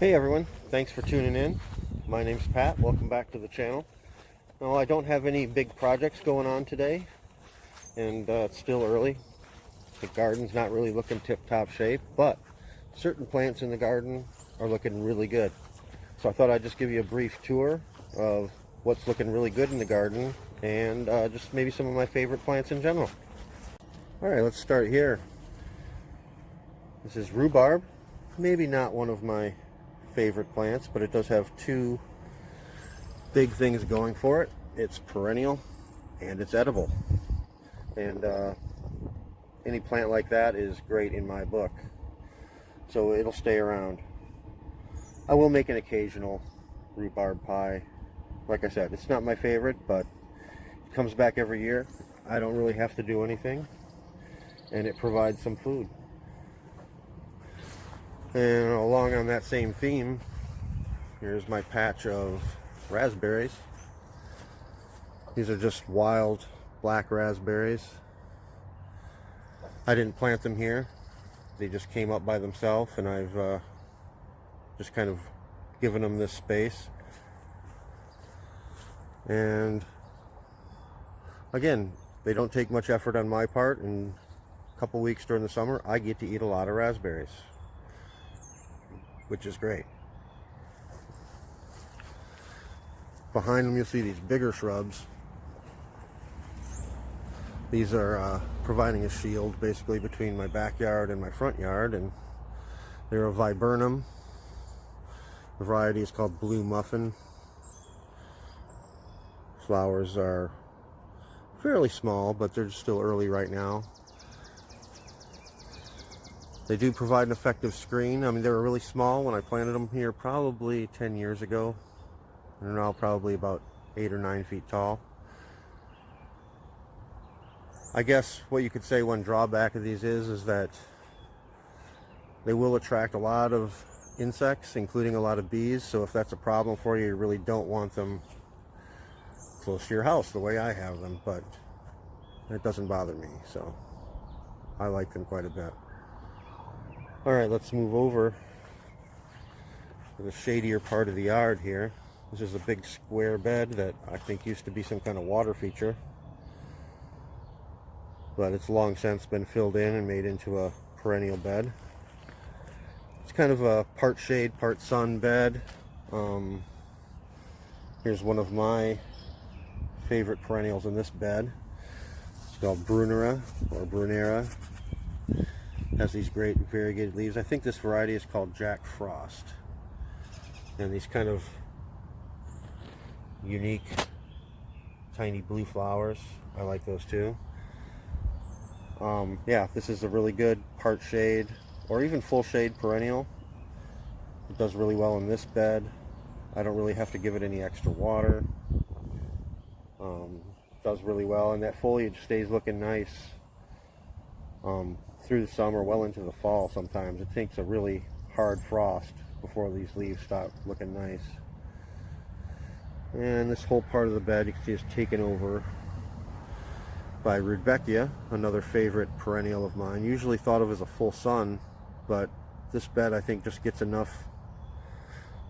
Hey everyone, thanks for tuning in. My name's Pat. Welcome back to the channel. Well, I don't have any big projects going on today, and it's still early. The garden's not really looking tip-top shape, but certain plants in the garden are looking really good. So I thought I'd just give you a brief tour of what's looking really good in the garden and just maybe some of my favorite plants in general. Alright, let's start here. This is rhubarb. Maybe not one of my favorite plants, but it does have two big things going for it. It's perennial and it's edible, and any plant like that is great in my book, so it'll stay around. I will make an occasional rhubarb pie. Like I said, it's not my favorite, but it comes back every year. I don't really have to do anything, and it provides some food. And along on that same theme, here's my patch of raspberries. These are just wild black raspberries. I didn't plant them here. They just came up by themselves, and I've just kind of given them this space. And again, they don't take much effort on my part. In a couple weeks during the summer, I get to eat a lot of raspberries, which is great. Behind them you'll see these bigger shrubs. These are providing a shield basically between my backyard and my front yard, and they're a viburnum. The variety is called blue muffin. Flowers are fairly small, but they're still early right now. They do provide an effective screen. I mean, they were really small when I planted them here probably 10 years ago. They're now probably about 8 or 9 feet tall. I guess what you could say one drawback of these is that they will attract a lot of insects, including a lot of bees. So if that's a problem for you, you really don't want them close to your house the way I have them, but it doesn't bother me, so I like them quite a bit. Alright, let's move over to the shadier part of the yard here. This is a big square bed that I think used to be some kind of water feature, but it's long since been filled in and made into a perennial bed. It's kind of a part shade, part sun bed. Here's one of my favorite perennials in this bed. It's called Brunera or Brunera. Has these great variegated leaves. I think this variety is called Jack Frost, and these kind of unique tiny blue flowers. I like those too. Yeah, this is a really good part shade or even full shade perennial. It does really well in this bed. I don't really have to give it any extra water. Does really well, and that foliage stays looking nice through the summer, well into the fall. Sometimes it takes a really hard frost before these leaves stop looking nice. And this whole part of the bed you can see is taken over by Rudbeckia, another favorite perennial of mine. Usually thought of as a full sun, but this bed I think just gets enough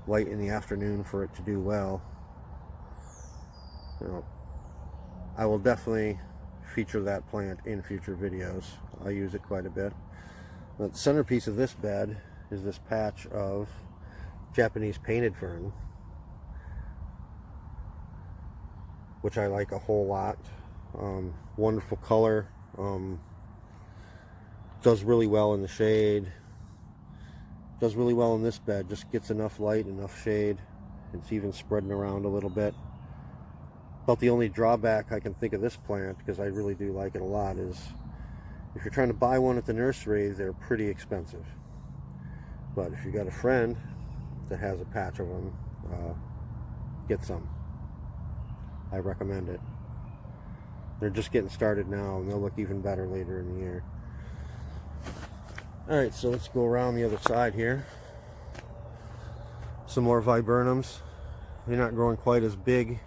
light in the afternoon for it to do well. You know, I will definitely feature that plant in future videos. I use it quite a bit. The centerpiece of this bed is this patch of Japanese painted fern, which I like a whole lot. Wonderful color. Does really well in the shade. Does really well in this bed. Just gets enough light, enough shade. It's even spreading around a little bit. About the only drawback I can think of this plant, because I really do like it a lot, is if you're trying to buy one at the nursery, they're pretty expensive. But if you got a friend that has a patch of them, get some. I recommend it. They're just getting started now, and they'll look even better later in the year. Alright, so let's go around the other side here. Some more viburnums. They're not growing quite as big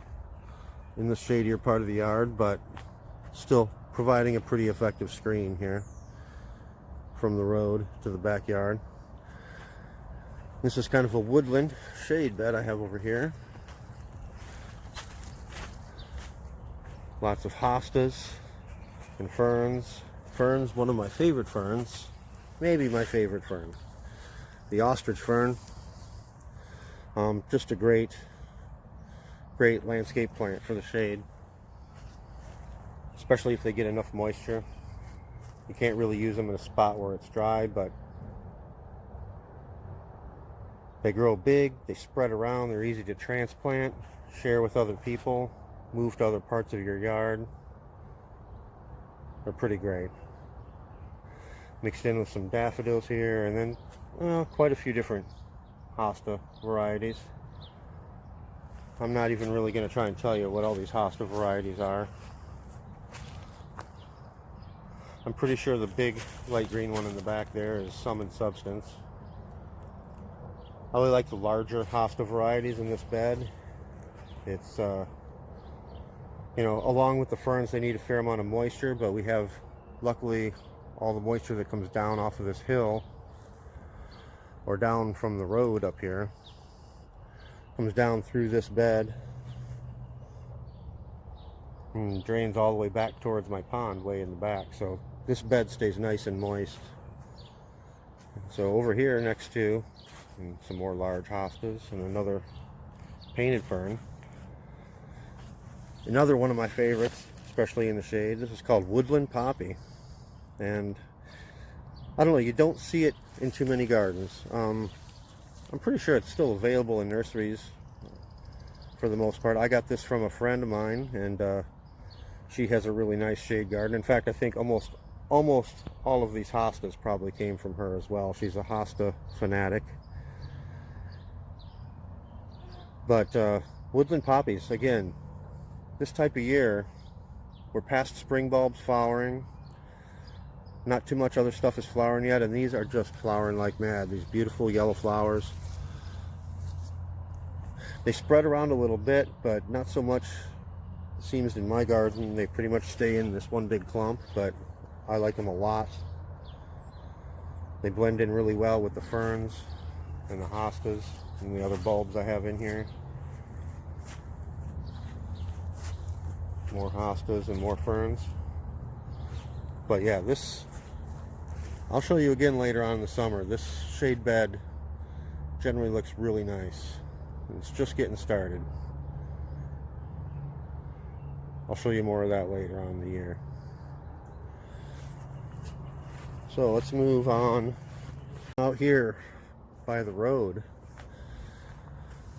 in the shadier part of the yard, but still providing a pretty effective screen here from the road to the backyard. This is kind of a woodland shade bed I have over here. Lots of hostas and ferns. Ferns, one of my favorite ferns. Maybe my favorite fern. The Ostrich Fern. Just a great landscape plant for the shade. Especially if they get enough moisture. You can't really use them in a spot where it's dry, but they grow big, they spread around, they're easy to transplant, share with other people, move to other parts of your yard. They're pretty great. Mixed in with some daffodils here, and then quite a few different hosta varieties. I'm not even really going to try and tell you what all these hosta varieties are. I'm pretty sure the big light green one in the back there is some in substance. I really like the larger hosta varieties in this bed. It's, you know, along with the ferns, they need a fair amount of moisture, but we have, luckily, all the moisture that comes down off of this hill or down from the road up here comes down through this bed and drains all the way back towards my pond way in the back. So this bed stays nice and moist. So over here next to some more large hostas and another painted fern. Another one of my favorites, especially in the shade. This is called Woodland Poppy. And I don't know, you don't see it in too many gardens. I'm pretty sure it's still available in nurseries for the most part. I got this from a friend of mine, and she has a really nice shade garden. In fact, I think almost all of these hostas probably came from her as well. She's a hosta fanatic. But woodland poppies, again, this type of year, we're past spring bulbs flowering. Not too much other stuff is flowering yet, and these are just flowering like mad. These beautiful yellow flowers. They spread around a little bit, but not so much, it seems, in my garden. They pretty much stay in this one big clump, but I like them a lot. They blend in really well with the ferns and the hostas and the other bulbs I have in here. More hostas and more ferns. But yeah, this, I'll show you again later on in the summer. This shade bed generally looks really nice. It's just getting started. I'll show you more of that later on in the year. So let's move on out here by the road.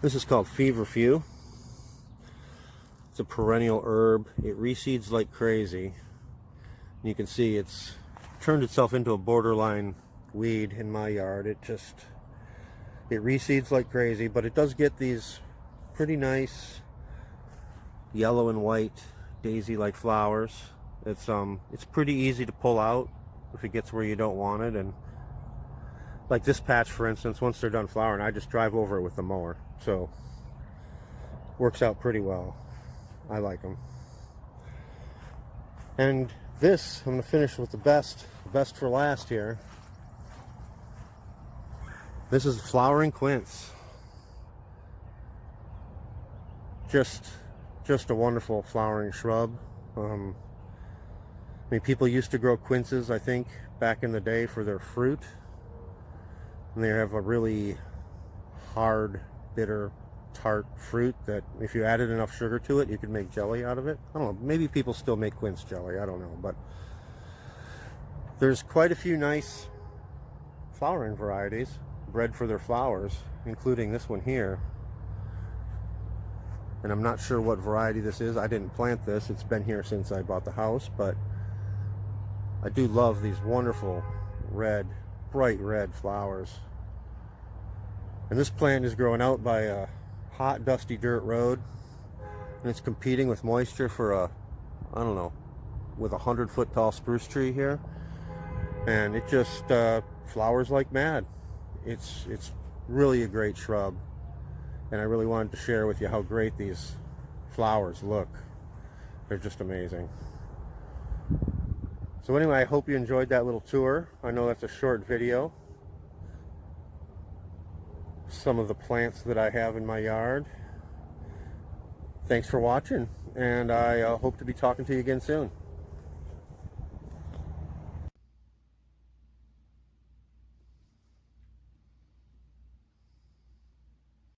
This is called Feverfew. It's a perennial herb. It reseeds like crazy. You can see it's turned itself into a borderline weed in my yard. It reseeds like crazy, but it does get these pretty nice yellow and white daisy-like flowers. It's pretty easy to pull out if it gets where you don't want it. And like this patch, for instance, once they're done flowering, I just drive over it with the mower. So works out pretty well. I like them. And this, I'm going to finish with the best for last here. This is flowering quince. Just a wonderful flowering shrub. I mean, people used to grow quinces, I think, back in the day for their fruit. And they have a really hard, bitter, tart fruit that if you added enough sugar to it, you could make jelly out of it. I don't know, maybe people still make quince jelly, I don't know. But there's quite a few nice flowering varieties bred for their flowers, including this one here. And I'm not sure what variety this is. I didn't plant this. It's been here since I bought the house, but I do love these wonderful red, bright red flowers. And this plant is growing out by a hot, dusty dirt road, and it's competing with moisture for a, I don't know, with 100-foot tall spruce tree here. And it just flowers like mad. It's really a great shrub. And I really wanted to share with you how great these flowers look. They're just amazing. So anyway, I hope you enjoyed that little tour. I know that's a short video. some of the plants that I have in my yard. Thanks for watching, and I hope to be talking to you again soon.